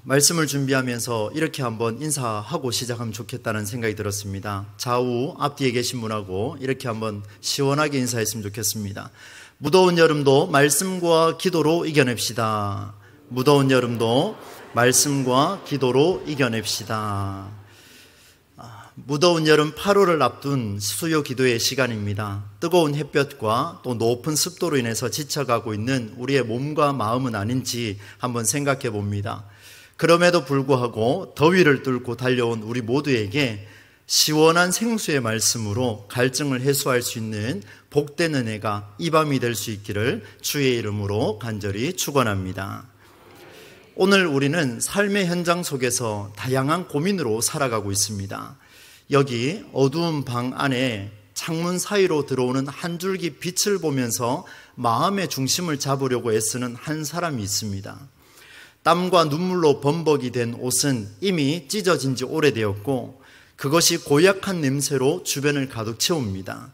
말씀을 준비하면서 이렇게 한번 인사하고 시작하면 좋겠다는 생각이 들었습니다. 좌우 앞뒤에 계신 분하고 이렇게 한번 시원하게 인사했으면 좋겠습니다. 무더운 여름도 말씀과 기도로 이겨냅시다. 무더운 여름도 말씀과 기도로 이겨냅시다. 무더운 여름 8월을 앞둔 수요 기도의 시간입니다. 뜨거운 햇볕과 또 높은 습도로 인해서 지쳐가고 있는 우리의 몸과 마음은 아닌지 한번 생각해 봅니다. 그럼에도 불구하고 더위를 뚫고 달려온 우리 모두에게 시원한 생수의 말씀으로 갈증을 해소할 수 있는 복된 은혜가 이 밤이 될 수 있기를 주의 이름으로 간절히 축원합니다. 오늘 우리는 삶의 현장 속에서 다양한 고민으로 살아가고 있습니다. 여기 어두운 방 안에 창문 사이로 들어오는 한 줄기 빛을 보면서 마음의 중심을 잡으려고 애쓰는 한 사람이 있습니다. 땀과 눈물로 범벅이 된 옷은 이미 찢어진 지 오래되었고 그것이 고약한 냄새로 주변을 가득 채웁니다.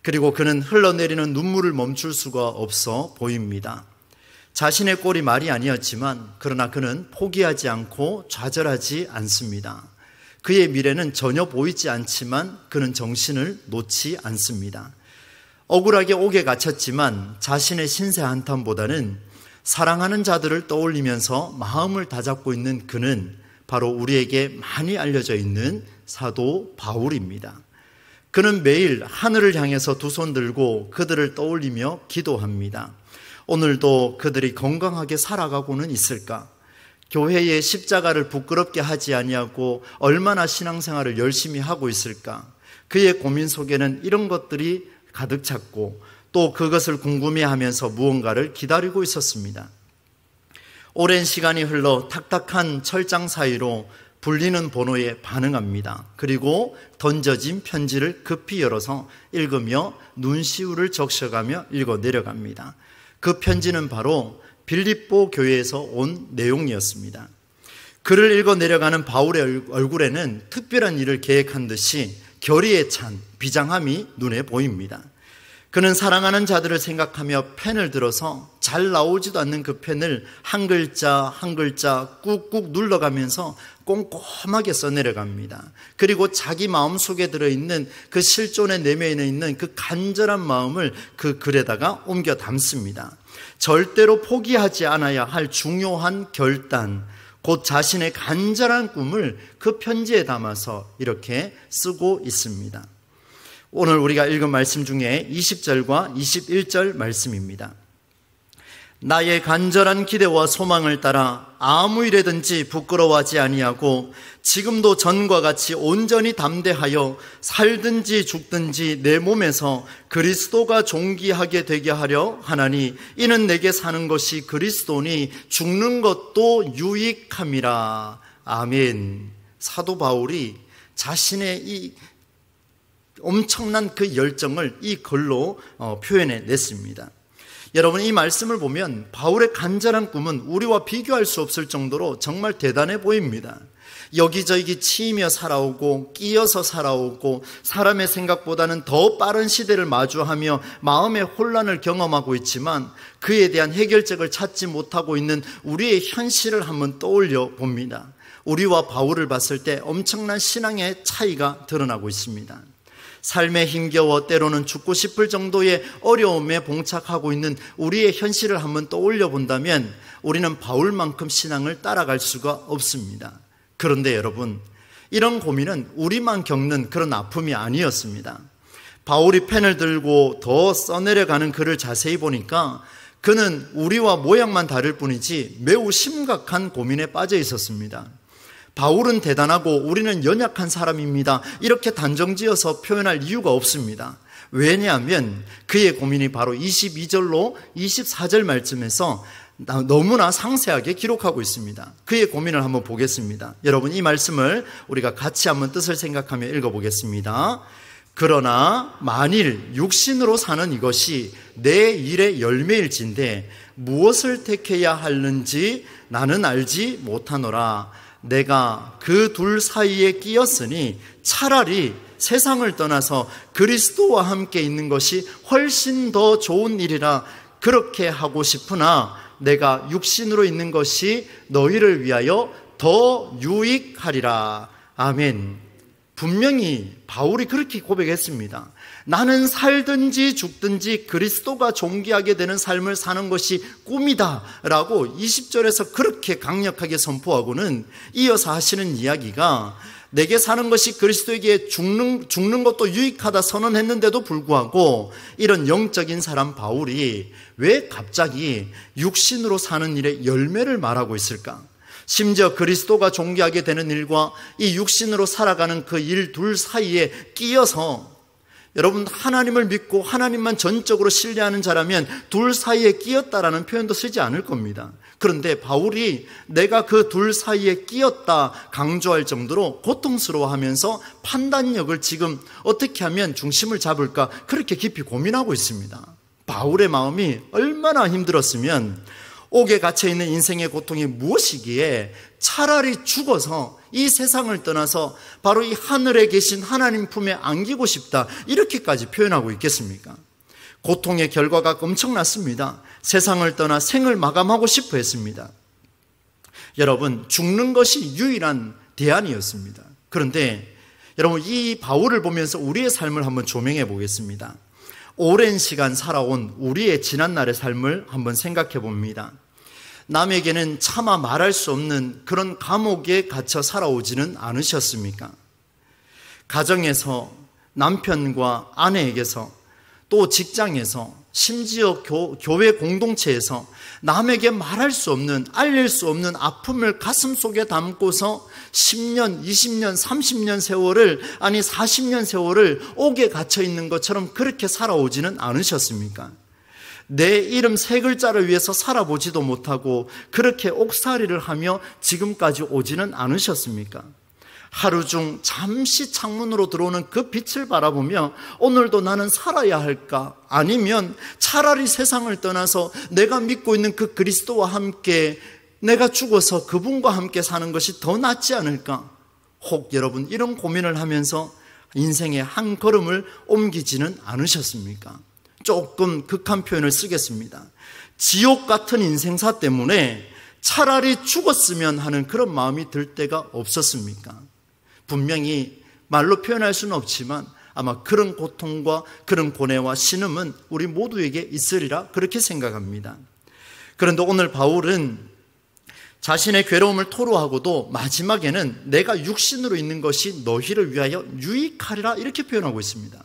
그리고 그는 흘러내리는 눈물을 멈출 수가 없어 보입니다. 자신의 꼴이 말이 아니었지만 그러나 그는 포기하지 않고 좌절하지 않습니다. 그의 미래는 전혀 보이지 않지만 그는 정신을 놓지 않습니다. 억울하게 옥에 갇혔지만 자신의 신세 한탄보다는 사랑하는 자들을 떠올리면서 마음을 다잡고 있는 그는 바로 우리에게 많이 알려져 있는 사도 바울입니다. 그는 매일 하늘을 향해서 두 손 들고 그들을 떠올리며 기도합니다. 오늘도 그들이 건강하게 살아가고는 있을까? 교회의 십자가를 부끄럽게 하지 아니하고 얼마나 신앙생활을 열심히 하고 있을까? 그의 고민 속에는 이런 것들이 가득 찼고 또 그것을 궁금해하면서 무언가를 기다리고 있었습니다. 오랜 시간이 흘러 탁탁한 철장 사이로 불리는 번호에 반응합니다. 그리고 던져진 편지를 급히 열어서 읽으며 눈시울을 적셔가며 읽어 내려갑니다. 그 편지는 바로 빌립보 교회에서 온 내용이었습니다. 글을 읽어 내려가는 바울의 얼굴에는 특별한 일을 계획한 듯이 결의에 찬 비장함이 눈에 보입니다. 그는 사랑하는 자들을 생각하며 펜을 들어서 잘 나오지도 않는 그 펜을 한 글자 한 글자 꾹꾹 눌러가면서 꼼꼼하게 써내려갑니다. 그리고 자기 마음속에 들어있는 그 실존의 내면에 있는 그 간절한 마음을 그 글에다가 옮겨 담습니다. 절대로 포기하지 않아야 할 중요한 결단, 곧 자신의 간절한 꿈을 그 편지에 담아서 이렇게 쓰고 있습니다. 오늘 우리가 읽은 말씀 중에 20절과 21절 말씀입니다. 나의 간절한 기대와 소망을 따라 아무 일에든지 부끄러워하지 아니하고 지금도 전과 같이 온전히 담대하여 살든지 죽든지 내 몸에서 그리스도가 존귀하게 되게 하려 하나니 이는 내게 사는 것이 그리스도니 죽는 것도 유익함이라. 아멘. 사도 바울이 자신의 이 엄청난 그 열정을 이 글로 표현해 냈습니다. 여러분, 이 말씀을 보면 바울의 간절한 꿈은 우리와 비교할 수 없을 정도로 정말 대단해 보입니다. 여기저기 치이며 살아오고 끼어서 살아오고 사람의 생각보다는 더 빠른 시대를 마주하며 마음의 혼란을 경험하고 있지만 그에 대한 해결책을 찾지 못하고 있는 우리의 현실을 한번 떠올려 봅니다. 우리와 바울을 봤을 때 엄청난 신앙의 차이가 드러나고 있습니다. 삶에 힘겨워 때로는 죽고 싶을 정도의 어려움에 봉착하고 있는 우리의 현실을 한번 떠올려 본다면 우리는 바울만큼 신앙을 따라갈 수가 없습니다. 그런데 여러분, 이런 고민은 우리만 겪는 그런 아픔이 아니었습니다. 바울이 펜을 들고 더 써내려가는 글을 자세히 보니까 그는 우리와 모양만 다를 뿐이지 매우 심각한 고민에 빠져 있었습니다. 바울은 대단하고 우리는 연약한 사람입니다. 이렇게 단정지어서 표현할 이유가 없습니다. 왜냐하면 그의 고민이 바로 22절로 24절 말씀에서 너무나 상세하게 기록하고 있습니다. 그의 고민을 한번 보겠습니다. 여러분, 이 말씀을 우리가 같이 한번 뜻을 생각하며 읽어보겠습니다. 그러나 만일 육신으로 사는 이것이 내 일의 열매일진데 무엇을 택해야 하는지 나는 알지 못하노라. 내가 그 둘 사이에 끼었으니 차라리 세상을 떠나서 그리스도와 함께 있는 것이 훨씬 더 좋은 일이라 그렇게 하고 싶으나 내가 육신으로 있는 것이 너희를 위하여 더 유익하리라. 아멘. 분명히 바울이 그렇게 고백했습니다. 나는 살든지 죽든지 그리스도가 존귀하게 되는 삶을 사는 것이 꿈이다 라고 20절에서 그렇게 강력하게 선포하고는 이어서 하시는 이야기가, 내게 사는 것이 그리스도에게 죽는 것도 유익하다 선언했는데도 불구하고 이런 영적인 사람 바울이 왜 갑자기 육신으로 사는 일의 열매를 말하고 있을까? 심지어 그리스도가 존귀하게 되는 일과 이 육신으로 살아가는 그 일 둘 사이에 끼어서, 여러분 하나님을 믿고 하나님만 전적으로 신뢰하는 자라면 둘 사이에 끼었다라는 표현도 쓰지 않을 겁니다. 그런데 바울이 내가 그 둘 사이에 끼었다 강조할 정도로 고통스러워하면서 판단력을 지금 어떻게 하면 중심을 잡을까 그렇게 깊이 고민하고 있습니다. 바울의 마음이 얼마나 힘들었으면 옥에 갇혀있는 인생의 고통이 무엇이기에 차라리 죽어서 이 세상을 떠나서 바로 이 하늘에 계신 하나님 품에 안기고 싶다 이렇게까지 표현하고 있겠습니까? 고통의 결과가 엄청났습니다. 세상을 떠나 생을 마감하고 싶어 했습니다. 여러분, 죽는 것이 유일한 대안이었습니다. 그런데 여러분, 이 바울을 보면서 우리의 삶을 한번 조명해 보겠습니다. 오랜 시간 살아온 우리의 지난날의 삶을 한번 생각해 봅니다. 남에게는 차마 말할 수 없는 그런 감옥에 갇혀 살아오지는 않으셨습니까? 가정에서, 남편과 아내에게서, 또 직장에서, 심지어 교회 공동체에서 남에게 말할 수 없는, 알릴 수 없는 아픔을 가슴속에 담고서 10년, 20년, 30년 세월을, 아니 40년 세월을 옥에 갇혀 있는 것처럼 그렇게 살아오지는 않으셨습니까? 내 이름 세 글자를 위해서 살아보지도 못하고 그렇게 옥살이를 하며 지금까지 오지는 않으셨습니까? 하루 중 잠시 창문으로 들어오는 그 빛을 바라보며 오늘도 나는 살아야 할까? 아니면 차라리 세상을 떠나서 내가 믿고 있는 그 그리스도와 함께 내가 죽어서 그분과 함께 사는 것이 더 낫지 않을까? 혹 여러분 이런 고민을 하면서 인생의 한 걸음을 옮기지는 않으셨습니까? 조금 극한 표현을 쓰겠습니다. 지옥 같은 인생사 때문에 차라리 죽었으면 하는 그런 마음이 들 때가 없었습니까? 분명히 말로 표현할 수는 없지만 아마 그런 고통과 그런 고뇌와 신음은 우리 모두에게 있으리라 그렇게 생각합니다. 그런데 오늘 바울은 자신의 괴로움을 토로하고도 마지막에는 내가 육신으로 있는 것이 너희를 위하여 유익하리라 이렇게 표현하고 있습니다.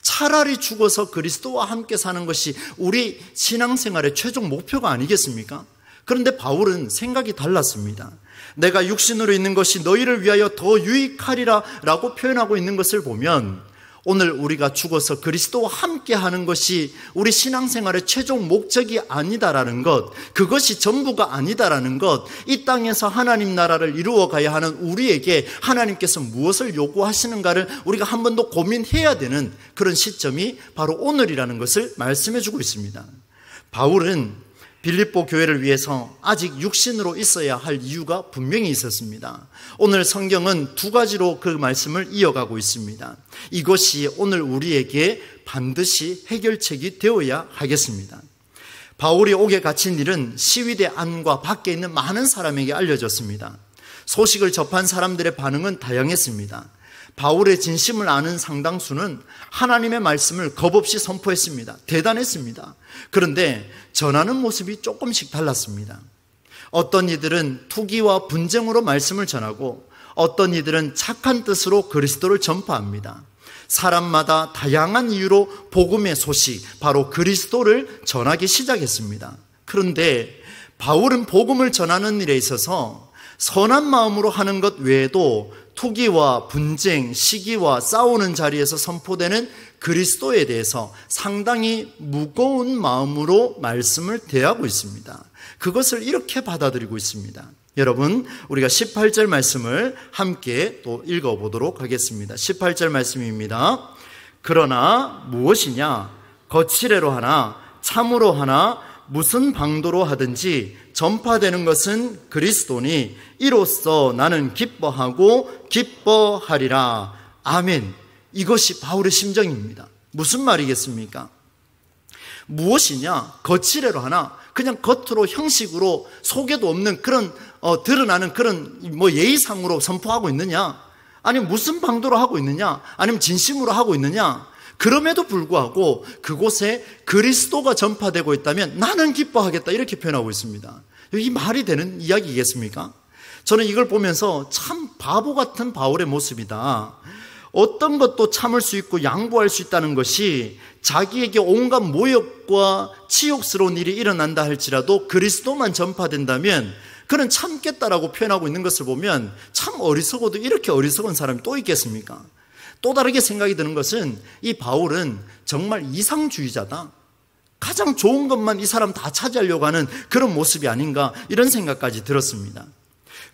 차라리 죽어서 그리스도와 함께 사는 것이 우리 신앙생활의 최종 목표가 아니겠습니까? 그런데 바울은 생각이 달랐습니다. 내가 육신으로 있는 것이 너희를 위하여 더 유익하리라 라고 표현하고 있는 것을 보면 오늘 우리가 죽어서 그리스도와 함께 하는 것이 우리 신앙생활의 최종 목적이 아니다라는 것, 그것이 전부가 아니다라는 것, 이 땅에서 하나님 나라를 이루어가야 하는 우리에게 하나님께서 무엇을 요구하시는가를 우리가 한 번 더 고민해야 되는 그런 시점이 바로 오늘이라는 것을 말씀해 주고 있습니다. 바울은 빌립보 교회를 위해서 아직 육신으로 있어야 할 이유가 분명히 있었습니다. 오늘 성경은 두 가지로 그 말씀을 이어가고 있습니다. 이것이 오늘 우리에게 반드시 해결책이 되어야 하겠습니다. 바울이 옥에 갇힌 일은 시위대 안과 밖에 있는 많은 사람에게 알려졌습니다. 소식을 접한 사람들의 반응은 다양했습니다. 바울의 진심을 아는 상당수는 하나님의 말씀을 겁없이 선포했습니다. 대단했습니다. 그런데 전하는 모습이 조금씩 달랐습니다. 어떤 이들은 투기와 분쟁으로 말씀을 전하고 어떤 이들은 착한 뜻으로 그리스도를 전파합니다. 사람마다 다양한 이유로 복음의 소식, 바로 그리스도를 전하기 시작했습니다. 그런데 바울은 복음을 전하는 일에 있어서 선한 마음으로 하는 것 외에도 투기와 분쟁, 시기와 싸우는 자리에서 선포되는 그리스도에 대해서 상당히 무거운 마음으로 말씀을 대하고 있습니다. 그것을 이렇게 받아들이고 있습니다. 여러분, 우리가 18절 말씀을 함께 또 읽어보도록 하겠습니다. 18절 말씀입니다. 그러나 무엇이냐? 거칠애로 하나 참으로 하나 무슨 방도로 하든지 전파되는 것은 그리스도니 이로써 나는 기뻐하고 기뻐하리라. 아멘. 이것이 바울의 심정입니다. 무슨 말이겠습니까? 무엇이냐? 거칠애로 하나. 그냥 겉으로 형식으로 속에도 없는 그런 드러나는 그런 예의상으로 선포하고 있느냐? 아니면 무슨 방도로 하고 있느냐? 아니면 진심으로 하고 있느냐? 그럼에도 불구하고 그곳에 그리스도가 전파되고 있다면 나는 기뻐하겠다 이렇게 표현하고 있습니다. 이 말이 되는 이야기겠습니까? 저는 이걸 보면서 참 바보 같은 바울의 모습이다. 어떤 것도 참을 수 있고 양보할 수 있다는 것이 자기에게 온갖 모욕과 치욕스러운 일이 일어난다 할지라도 그리스도만 전파된다면 그는 참겠다라고 표현하고 있는 것을 보면 참 어리석어도 이렇게 어리석은 사람이 또 있겠습니까? 또 다르게 생각이 드는 것은 이 바울은 정말 이상주의자다. 가장 좋은 것만 이 사람 다 차지하려고 하는 그런 모습이 아닌가 이런 생각까지 들었습니다.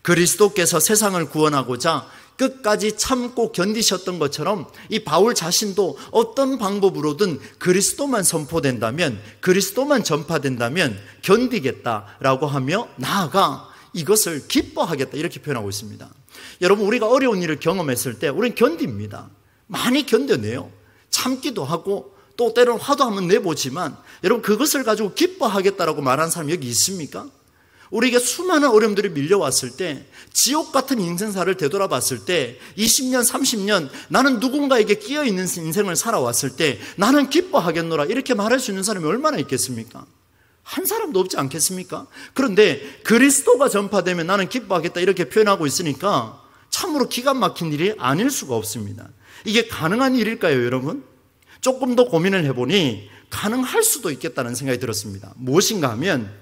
그리스도께서 세상을 구원하고자 끝까지 참고 견디셨던 것처럼 이 바울 자신도 어떤 방법으로든 그리스도만 선포된다면, 그리스도만 전파된다면 견디겠다라고 하며 나아가 이것을 기뻐하겠다 이렇게 표현하고 있습니다. 여러분, 우리가 어려운 일을 경험했을 때 우리는 견딥니다. 많이 견뎌내요. 참기도 하고 또 때로는 화도 한번 내보지만 여러분, 그것을 가지고 기뻐하겠다라고 말하는 사람이 여기 있습니까? 우리에게 수많은 어려움들이 밀려왔을 때, 지옥 같은 인생사를 되돌아봤을 때, 20년, 30년 나는 누군가에게 끼어있는 인생을 살아왔을 때 나는 기뻐하겠노라 이렇게 말할 수 있는 사람이 얼마나 있겠습니까? 한 사람도 없지 않겠습니까? 그런데 그리스도가 전파되면 나는 기뻐하겠다 이렇게 표현하고 있으니까 참으로 기가 막힌 일이 아닐 수가 없습니다. 이게 가능한 일일까요, 여러분? 조금 더 고민을 해보니 가능할 수도 있겠다는 생각이 들었습니다. 무엇인가 하면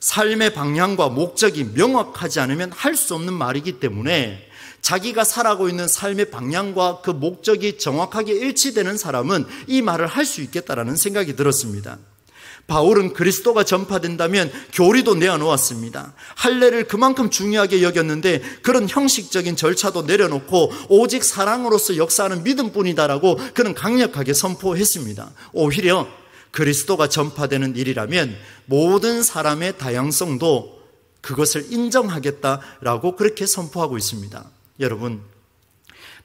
삶의 방향과 목적이 명확하지 않으면 할 수 없는 말이기 때문에 자기가 살아가고 있는 삶의 방향과 그 목적이 정확하게 일치되는 사람은 이 말을 할 수 있겠다라는 생각이 들었습니다. 바울은 그리스도가 전파된다면 교리도 내어놓았습니다. 할례를 그만큼 중요하게 여겼는데 그런 형식적인 절차도 내려놓고 오직 사랑으로서 역사하는 믿음뿐이다라고 그는 강력하게 선포했습니다. 오히려 그리스도가 전파되는 일이라면 모든 사람의 다양성도 그것을 인정하겠다라고 그렇게 선포하고 있습니다. 여러분,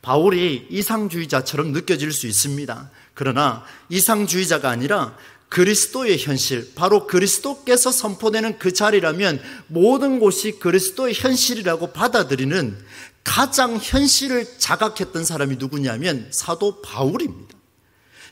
바울이 이상주의자처럼 느껴질 수 있습니다. 그러나 이상주의자가 아니라 그리스도의 현실, 바로 그리스도께서 선포되는 그 자리라면 모든 곳이 그리스도의 현실이라고 받아들이는 가장 현실을 자각했던 사람이 누구냐면 사도 바울입니다.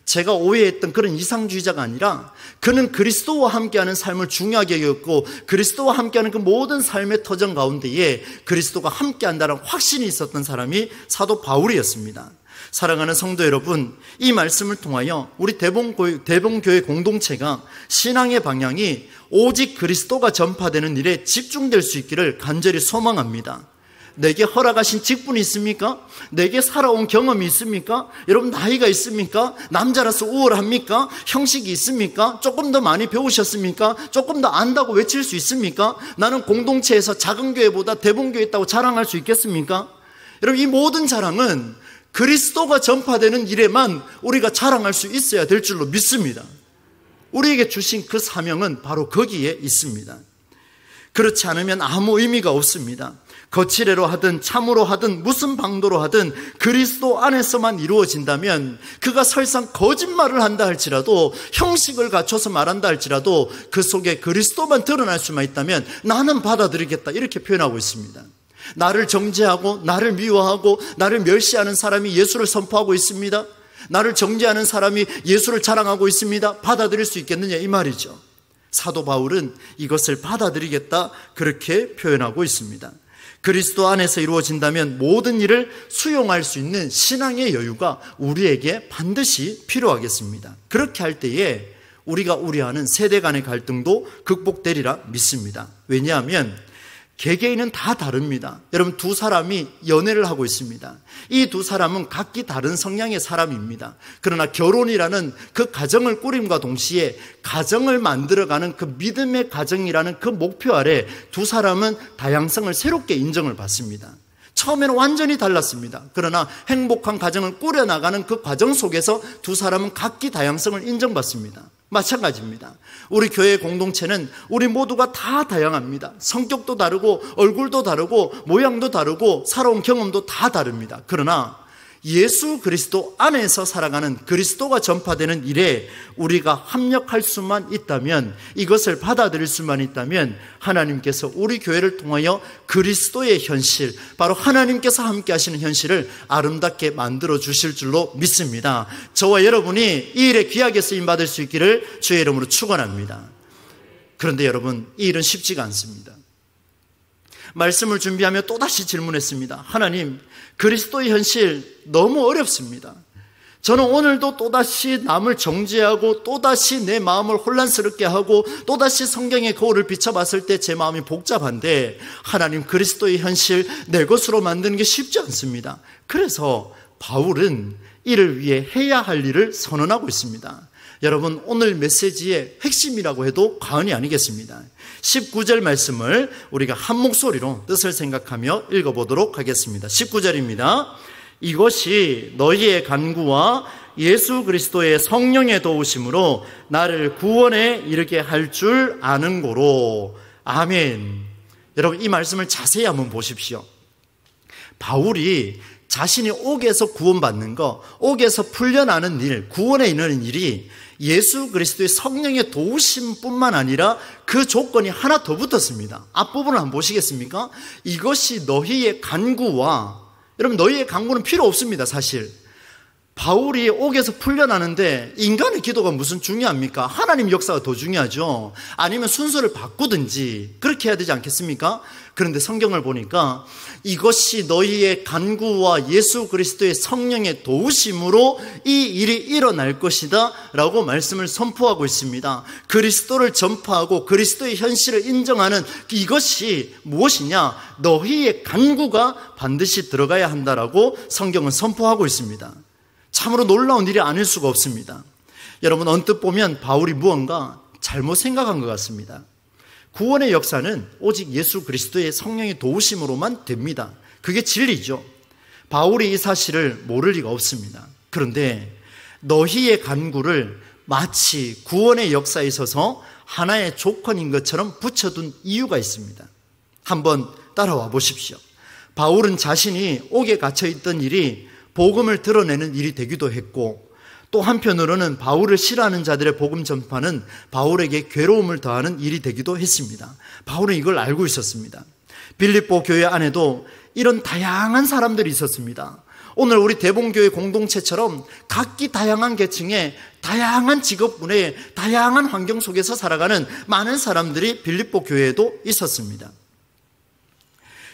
제가 오해했던 그런 이상주의자가 아니라 그는 그리스도와 함께하는 삶을 중요하게 여겼고 그리스도와 함께하는 그 모든 삶의 터전 가운데에 그리스도가 함께한다는 확신이 있었던 사람이 사도 바울이었습니다. 사랑하는 성도 여러분, 이 말씀을 통하여 우리 대봉교회 공동체가 신앙의 방향이 오직 그리스도가 전파되는 일에 집중될 수 있기를 간절히 소망합니다. 내게 허락하신 직분이 있습니까? 내게 살아온 경험이 있습니까? 여러분, 나이가 있습니까? 남자라서 우월합니까? 형식이 있습니까? 조금 더 많이 배우셨습니까? 조금 더 안다고 외칠 수 있습니까? 나는 공동체에서 작은 교회보다 대봉교회 있다고 자랑할 수 있겠습니까? 여러분, 이 모든 자랑은 그리스도가 전파되는 일에만 우리가 자랑할 수 있어야 될 줄로 믿습니다. 우리에게 주신 그 사명은 바로 거기에 있습니다. 그렇지 않으면 아무 의미가 없습니다. 거칠애로 하든 참으로 하든 무슨 방도로 하든 그리스도 안에서만 이루어진다면 그가 설상 거짓말을 한다 할지라도 형식을 갖춰서 말한다 할지라도 그 속에 그리스도만 드러날 수만 있다면 나는 받아들이겠다 이렇게 표현하고 있습니다. 나를 정죄하고 나를 미워하고 나를 멸시하는 사람이 예수를 선포하고 있습니다. 나를 정죄하는 사람이 예수를 자랑하고 있습니다. 받아들일 수 있겠느냐 이 말이죠. 사도 바울은 이것을 받아들이겠다 그렇게 표현하고 있습니다. 그리스도 안에서 이루어진다면 모든 일을 수용할 수 있는 신앙의 여유가 우리에게 반드시 필요하겠습니다. 그렇게 할 때에 우리가 우려하는 세대 간의 갈등도 극복되리라 믿습니다. 왜냐하면 개개인은 다 다릅니다. 여러분, 두 사람이 연애를 하고 있습니다. 이 두 사람은 각기 다른 성향의 사람입니다. 그러나 결혼이라는 그 가정을 꾸림과 동시에 가정을 만들어가는 그 믿음의 가정이라는 그 목표 아래 두 사람은 다양성을 새롭게 인정을 받습니다. 처음에는 완전히 달랐습니다. 그러나 행복한 가정을 꾸려나가는 그 과정 속에서 두 사람은 각기 다양성을 인정받습니다. 마찬가지입니다. 우리 교회 공동체는 우리 모두가 다 다양합니다. 성격도 다르고 얼굴도 다르고 모양도 다르고 살아온 경험도 다 다릅니다. 그러나 예수 그리스도 안에서 살아가는 그리스도가 전파되는 일에 우리가 합력할 수만 있다면, 이것을 받아들일 수만 있다면 하나님께서 우리 교회를 통하여 그리스도의 현실, 바로 하나님께서 함께 하시는 현실을 아름답게 만들어 주실 줄로 믿습니다. 저와 여러분이 이 일에 귀하게 쓰임받을 수 있기를 주의 이름으로 축원합니다. 그런데 여러분, 이 일은 쉽지가 않습니다. 말씀을 준비하며 또다시 질문했습니다. 하나님, 그리스도의 현실 너무 어렵습니다. 저는 오늘도 또다시 남을 정죄하고 또다시 내 마음을 혼란스럽게 하고 또다시 성경의 거울을 비춰봤을 때 제 마음이 복잡한데, 하나님, 그리스도의 현실 내 것으로 만드는 게 쉽지 않습니다. 그래서 바울은 이를 위해 해야 할 일을 선언하고 있습니다. 여러분, 오늘 메시지의 핵심이라고 해도 과언이 아니겠습니다. 19절 말씀을 우리가 한 목소리로 뜻을 생각하며 읽어보도록 하겠습니다. 19절입니다. 이것이 너희의 간구와 예수 그리스도의 성령의 도우심으로 나를 구원에 이르게 할 줄 아는 고로. 아멘. 여러분, 이 말씀을 자세히 한번 보십시오. 바울이 자신이 옥에서 구원받는 거, 옥에서 풀려나는 일, 구원에 이르는 일이 예수 그리스도의 성령의 도우심뿐만 아니라 그 조건이 하나 더 붙었습니다. 앞부분을 한번 보시겠습니까? 이것이 너희의 간구와, 여러분, 너희의 간구는 필요 없습니다. 사실 바울이 옥에서 풀려나는데 인간의 기도가 무슨 중요합니까? 하나님 역사가 더 중요하죠. 아니면 순서를 바꾸든지 그렇게 해야 되지 않겠습니까? 그런데 성경을 보니까 이것이 너희의 간구와 예수 그리스도의 성령의 도우심으로 이 일이 일어날 것이다 라고 말씀을 선포하고 있습니다. 그리스도를 전파하고 그리스도의 현실을 인정하는 이것이 무엇이냐? 너희의 간구가 반드시 들어가야 한다라고 성경은 선포하고 있습니다. 참으로 놀라운 일이 아닐 수가 없습니다. 여러분, 언뜻 보면 바울이 무언가 잘못 생각한 것 같습니다. 구원의 역사는 오직 예수 그리스도의 성령의 도우심으로만 됩니다. 그게 진리죠. 바울이 이 사실을 모를 리가 없습니다. 그런데 너희의 간구를 마치 구원의 역사에 있어서 하나의 조건인 것처럼 붙여둔 이유가 있습니다. 한번 따라와 보십시오. 바울은 자신이 옥에 갇혀있던 일이 복음을 드러내는 일이 되기도 했고, 또 한편으로는 바울을 싫어하는 자들의 복음 전파는 바울에게 괴로움을 더하는 일이 되기도 했습니다. 바울은 이걸 알고 있었습니다. 빌립보 교회 안에도 이런 다양한 사람들이 있었습니다. 오늘 우리 대봉교회 공동체처럼 각기 다양한 계층의 다양한 직업군의 다양한 환경 속에서 살아가는 많은 사람들이 빌립보 교회에도 있었습니다.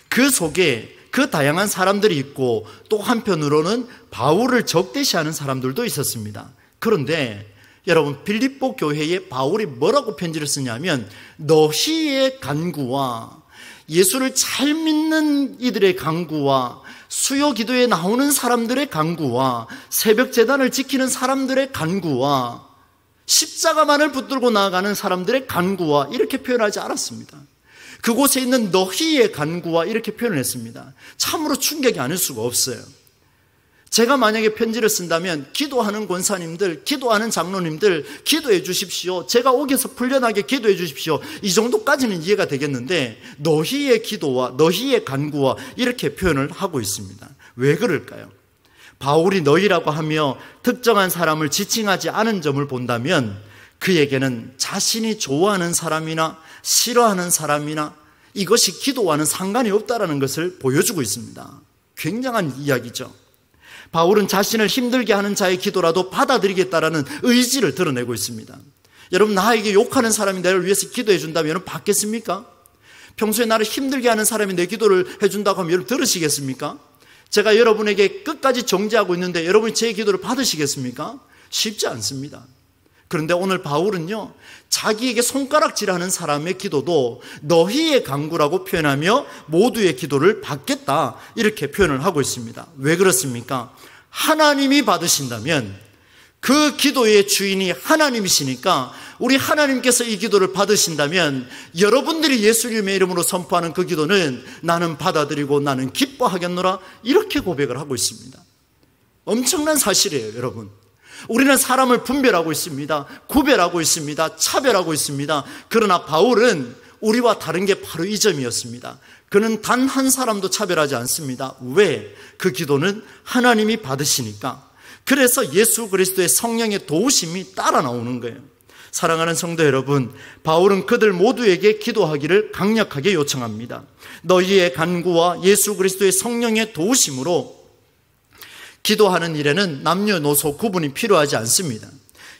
그 속에 그 다양한 사람들이 있고, 또 한편으로는 바울을 적대시하는 사람들도 있었습니다. 그런데 여러분, 빌립보 교회에 바울이 뭐라고 편지를 쓰냐면, 너희의 간구와 예수를 잘 믿는 이들의 간구와 수요 기도에 나오는 사람들의 간구와 새벽 제단을 지키는 사람들의 간구와 십자가만을 붙들고 나아가는 사람들의 간구와 이렇게 표현하지 않았습니다. 그곳에 있는 너희의 간구와 이렇게 표현을 했습니다. 참으로 충격이 아닐 수가 없어요. 제가 만약에 편지를 쓴다면 기도하는 권사님들, 기도하는 장로님들 기도해 주십시오. 제가 옥에서 풀려나게 기도해 주십시오. 이 정도까지는 이해가 되겠는데 너희의 기도와 너희의 간구와 이렇게 표현을 하고 있습니다. 왜 그럴까요? 바울이 너희라고 하며 특정한 사람을 지칭하지 않은 점을 본다면 그에게는 자신이 좋아하는 사람이나 싫어하는 사람이나 이것이 기도와는 상관이 없다는 것을 보여주고 있습니다. 굉장한 이야기죠. 바울은 자신을 힘들게 하는 자의 기도라도 받아들이겠다라는 의지를 드러내고 있습니다. 여러분, 나에게 욕하는 사람이 나를 위해서 기도해 준다면 여러분 받겠습니까? 평소에 나를 힘들게 하는 사람이 내 기도를 해준다고 하면 여러분 들으시겠습니까? 제가 여러분에게 끝까지 정죄하고 있는데 여러분이 제 기도를 받으시겠습니까? 쉽지 않습니다. 그런데 오늘 바울은요, 자기에게 손가락질하는 사람의 기도도 너희의 간구라고 표현하며 모두의 기도를 받겠다 이렇게 표현을 하고 있습니다. 왜 그렇습니까? 하나님이 받으신다면 그 기도의 주인이 하나님이시니까 우리 하나님께서 이 기도를 받으신다면 여러분들이 예수님의 이름으로 선포하는 그 기도는 나는 받아들이고 나는 기뻐하겠노라 이렇게 고백을 하고 있습니다. 엄청난 사실이에요, 여러분. 우리는 사람을 분별하고 있습니다. 구별하고 있습니다. 차별하고 있습니다. 그러나 바울은 우리와 다른 게 바로 이 점이었습니다. 그는 단 한 사람도 차별하지 않습니다. 왜? 그 기도는 하나님이 받으시니까. 그래서 예수 그리스도의 성령의 도우심이 따라 나오는 거예요. 사랑하는 성도 여러분, 바울은 그들 모두에게 기도하기를 강력하게 요청합니다. 너희의 간구와 예수 그리스도의 성령의 도우심으로 기도하는 일에는 남녀노소 구분이 필요하지 않습니다.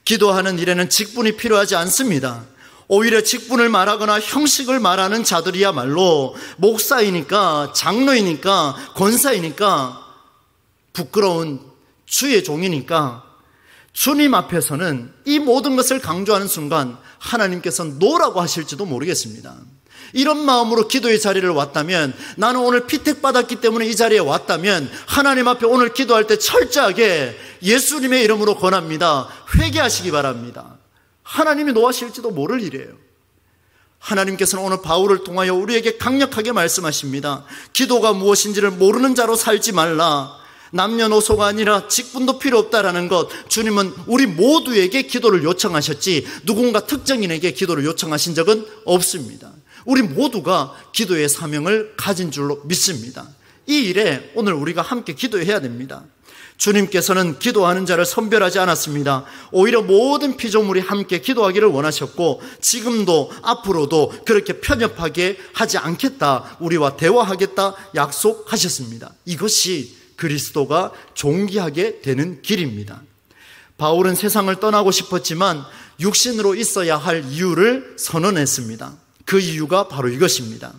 기도하는 일에는 직분이 필요하지 않습니다. 오히려 직분을 말하거나 형식을 말하는 자들이야말로 목사이니까, 장로이니까, 권사이니까, 부끄러운 주의 종이니까 주님 앞에서는 이 모든 것을 강조하는 순간 하나님께서 노라고 하실지도 모르겠습니다. 이런 마음으로 기도의 자리를 왔다면, 나는 오늘 피택받았기 때문에 이 자리에 왔다면 하나님 앞에 오늘 기도할 때 철저하게 예수님의 이름으로 권합니다. 회개하시기 바랍니다. 하나님이 노하실지도 모를 일이에요. 하나님께서는 오늘 바울을 통하여 우리에게 강력하게 말씀하십니다. 기도가 무엇인지를 모르는 자로 살지 말라. 남녀노소가 아니라 직분도 필요 없다라는 것, 주님은 우리 모두에게 기도를 요청하셨지 누군가 특정인에게 기도를 요청하신 적은 없습니다. 우리 모두가 기도의 사명을 가진 줄로 믿습니다. 이 일에 오늘 우리가 함께 기도해야 됩니다. 주님께서는 기도하는 자를 선별하지 않았습니다. 오히려 모든 피조물이 함께 기도하기를 원하셨고, 지금도 앞으로도 그렇게 편협하게 하지 않겠다, 우리와 대화하겠다 약속하셨습니다. 이것이 그리스도가 존귀하게 되는 길입니다. 바울은 세상을 떠나고 싶었지만 육신으로 있어야 할 이유를 선언했습니다. 그 이유가 바로 이것입니다.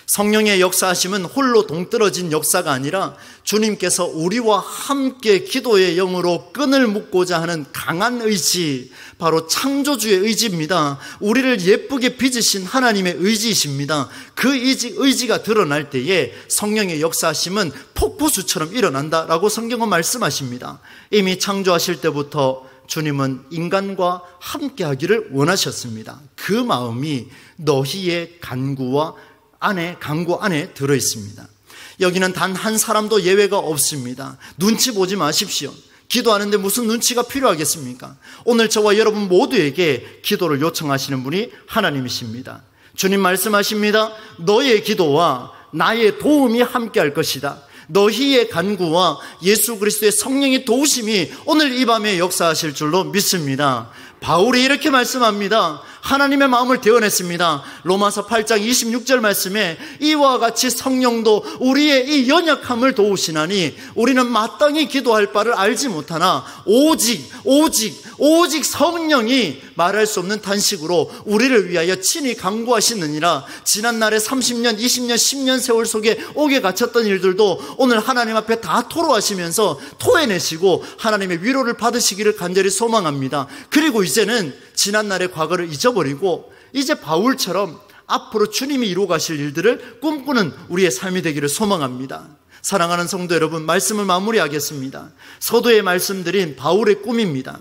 성령의 역사하심은 홀로 동떨어진 역사가 아니라 주님께서 우리와 함께 기도의 영으로 끈을 묶고자 하는 강한 의지, 바로 창조주의 의지입니다. 우리를 예쁘게 빚으신 하나님의 의지이십니다. 그 의지가 드러날 때에 성령의 역사하심은 폭포수처럼 일어난다라고 성경은 말씀하십니다. 이미 창조하실 때부터 주님은 인간과 함께 하기를 원하셨습니다. 그 마음이 너희의 간구 안에 들어있습니다. 여기는 단 한 사람도 예외가 없습니다. 눈치 보지 마십시오. 기도하는데 무슨 눈치가 필요하겠습니까? 오늘 저와 여러분 모두에게 기도를 요청하시는 분이 하나님이십니다. 주님 말씀하십니다. 너의 기도와 나의 도움이 함께 할 것이다. 너희의 간구와 예수 그리스도의 성령의 도우심이 오늘 이 밤에 역사하실 줄로 믿습니다. 바울이 이렇게 말씀합니다. 하나님의 마음을 대언했습니다. 로마서 8장 26절 말씀에 이와 같이 성령도 우리의 이 연약함을 도우시나니 우리는 마땅히 기도할 바를 알지 못하나 오직 성령이 말할 수 없는 탄식으로 우리를 위하여 친히 간구하시느니라. 지난날에 30년, 20년, 10년 세월 속에 옥에 갇혔던 일들도 오늘 하나님 앞에 다 토로하시면서 토해내시고 하나님의 위로를 받으시기를 간절히 소망합니다. 그리고 이제는 지난날의 과거를 잊어버리고 이제 바울처럼 앞으로 주님이 이루어 가실 일들을 꿈꾸는 우리의 삶이 되기를 소망합니다. 사랑하는 성도 여러분, 말씀을 마무리하겠습니다. 서두에 말씀드린 바울의 꿈입니다.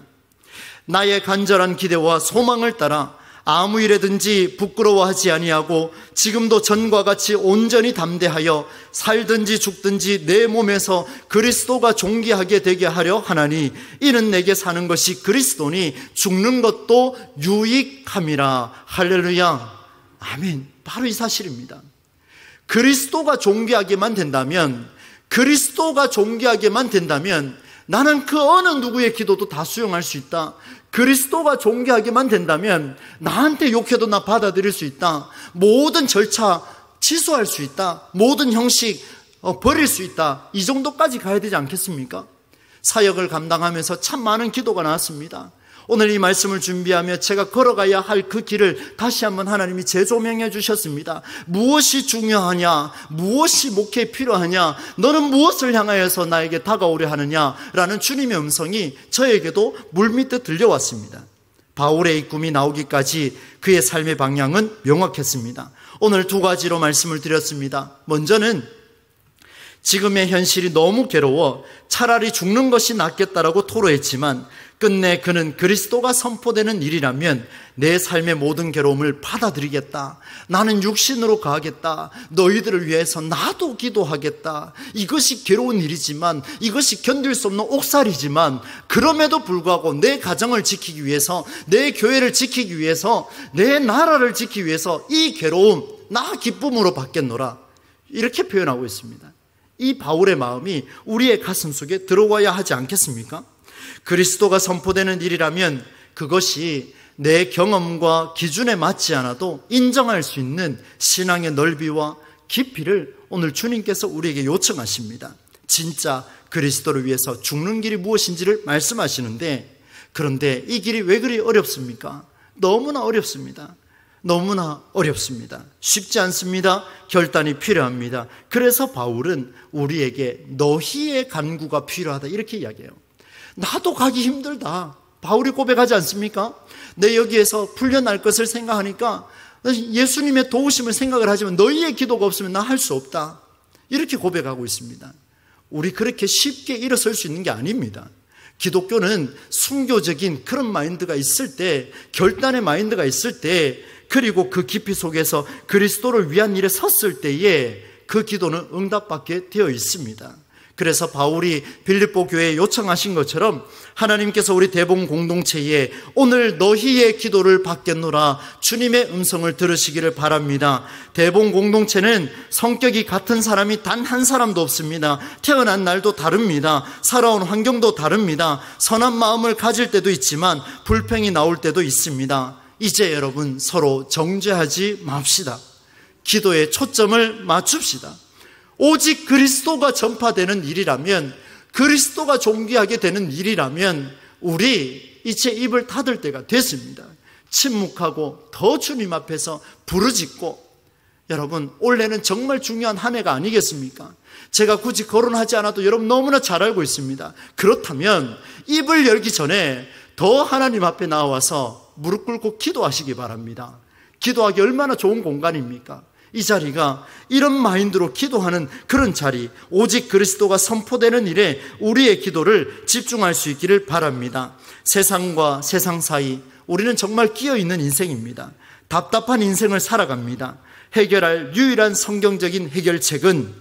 나의 간절한 기대와 소망을 따라 아무 일에든지 부끄러워하지 아니하고 지금도 전과 같이 온전히 담대하여 살든지 죽든지 내 몸에서 그리스도가 존귀하게 되게 하려 하나니 이는 내게 사는 것이 그리스도니 죽는 것도 유익함이라. 할렐루야, 아멘. 바로 이 사실입니다. 그리스도가 존귀하게만 된다면, 나는 그 어느 누구의 기도도 다 수용할 수 있다. 그리스도가 존귀하게만 된다면 나한테 욕해도 나 받아들일 수 있다. 모든 절차 취소할 수 있다. 모든 형식 버릴 수 있다. 이 정도까지 가야 되지 않겠습니까? 사역을 감당하면서 참 많은 기도가 나왔습니다. 오늘 이 말씀을 준비하며 제가 걸어가야 할 그 길을 다시 한번 하나님이 재조명해 주셨습니다. 무엇이 중요하냐? 무엇이 목회에 필요하냐? 너는 무엇을 향하여서 나에게 다가오려 하느냐? 라는 주님의 음성이 저에게도 물밀듯 들려왔습니다. 바울의 이 꿈이 나오기까지 그의 삶의 방향은 명확했습니다. 오늘 두 가지로 말씀을 드렸습니다. 먼저는 지금의 현실이 너무 괴로워 차라리 죽는 것이 낫겠다라고 토로했지만 끝내 그는 그리스도가 선포되는 일이라면 내 삶의 모든 괴로움을 받아들이겠다. 나는 육신으로 가겠다. 너희들을 위해서 나도 기도하겠다. 이것이 괴로운 일이지만, 이것이 견딜 수 없는 옥살이지만, 그럼에도 불구하고 내 가정을 지키기 위해서, 내 교회를 지키기 위해서, 내 나라를 지키기 위해서 이 괴로움 나 기쁨으로 받겠노라, 이렇게 표현하고 있습니다. 이 바울의 마음이 우리의 가슴 속에 들어와야 하지 않겠습니까? 그리스도가 선포되는 일이라면 그것이 내 경험과 기준에 맞지 않아도 인정할 수 있는 신앙의 넓이와 깊이를 오늘 주님께서 우리에게 요청하십니다. 진짜 그리스도를 위해서 죽는 길이 무엇인지를 말씀하시는데, 그런데 이 길이 왜 그리 어렵습니까? 너무나 어렵습니다. 너무나 어렵습니다. 쉽지 않습니다. 결단이 필요합니다. 그래서 바울은 우리에게 너희의 간구가 필요하다, 이렇게 이야기해요. 나도 가기 힘들다. 바울이 고백하지 않습니까? 내 여기에서 풀려날 것을 생각하니까 예수님의 도우심을 생각을 하지만 너희의 기도가 없으면 나 할 수 없다, 이렇게 고백하고 있습니다. 우리 그렇게 쉽게 일어설 수 있는 게 아닙니다. 기독교는 순교적인 그런 마인드가 있을 때, 결단의 마인드가 있을 때, 그리고 그 깊이 속에서 그리스도를 위한 일에 섰을 때에 그 기도는 응답받게 되어 있습니다. 그래서 바울이 빌립보 교회에 요청하신 것처럼 하나님께서 우리 대봉 공동체에 오늘 너희의 기도를 받겠노라, 주님의 음성을 들으시기를 바랍니다. 대봉 공동체는 성격이 같은 사람이 단 한 사람도 없습니다. 태어난 날도 다릅니다. 살아온 환경도 다릅니다. 선한 마음을 가질 때도 있지만 불평이 나올 때도 있습니다. 이제 여러분 서로 정죄하지 맙시다. 기도에 초점을 맞춥시다. 오직 그리스도가 전파되는 일이라면, 그리스도가 존귀하게 되는 일이라면 우리 이제 입을 닫을 때가 됐습니다. 침묵하고 더 주님 앞에서 부르짖고, 여러분 올해는 정말 중요한 한 해가 아니겠습니까? 제가 굳이 거론하지 않아도 여러분 너무나 잘 알고 있습니다. 그렇다면 입을 열기 전에 더 하나님 앞에 나와서 무릎 꿇고 기도하시기 바랍니다. 기도하기 얼마나 좋은 공간입니까? 이 자리가 이런 마인드로 기도하는 그런 자리, 오직 그리스도가 선포되는 일에 우리의 기도를 집중할 수 있기를 바랍니다. 세상과 세상 사이 우리는 정말 끼어있는 인생입니다. 답답한 인생을 살아갑니다. 해결할 유일한 성경적인 해결책은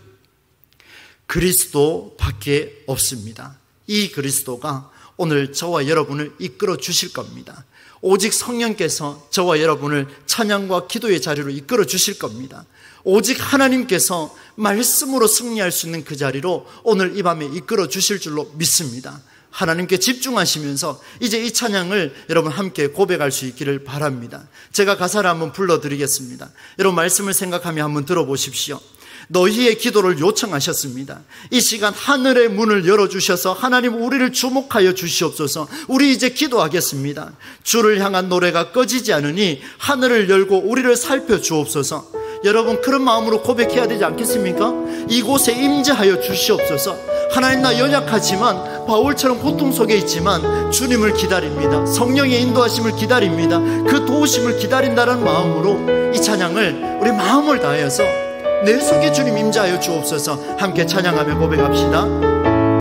그리스도밖에 없습니다. 이 그리스도가 오늘 저와 여러분을 이끌어 주실 겁니다. 오직 성령께서 저와 여러분을 찬양과 기도의 자리로 이끌어 주실 겁니다. 오직 하나님께서 말씀으로 승리할 수 있는 그 자리로 오늘 이 밤에 이끌어 주실 줄로 믿습니다. 하나님께 집중하시면서 이제 이 찬양을 여러분 함께 고백할 수 있기를 바랍니다. 제가 가사를 한번 불러드리겠습니다. 여러분 말씀을 생각하며 한번 들어보십시오. 너희의 기도를 요청하셨습니다. 이 시간 하늘의 문을 열어주셔서 하나님 우리를 주목하여 주시옵소서. 우리 이제 기도하겠습니다. 주를 향한 노래가 꺼지지 않으니 하늘을 열고 우리를 살펴주옵소서. 여러분 그런 마음으로 고백해야 되지 않겠습니까? 이곳에 임재하여 주시옵소서. 하나님 나 연약하지만 바울처럼 고통 속에 있지만 주님을 기다립니다. 성령의 인도하심을 기다립니다. 그 도우심을 기다린다는 마음으로 이 찬양을 우리 마음을 다하여서 내 속에 주님 임재하여 주옵소서. 함께 찬양하며 고백합시다.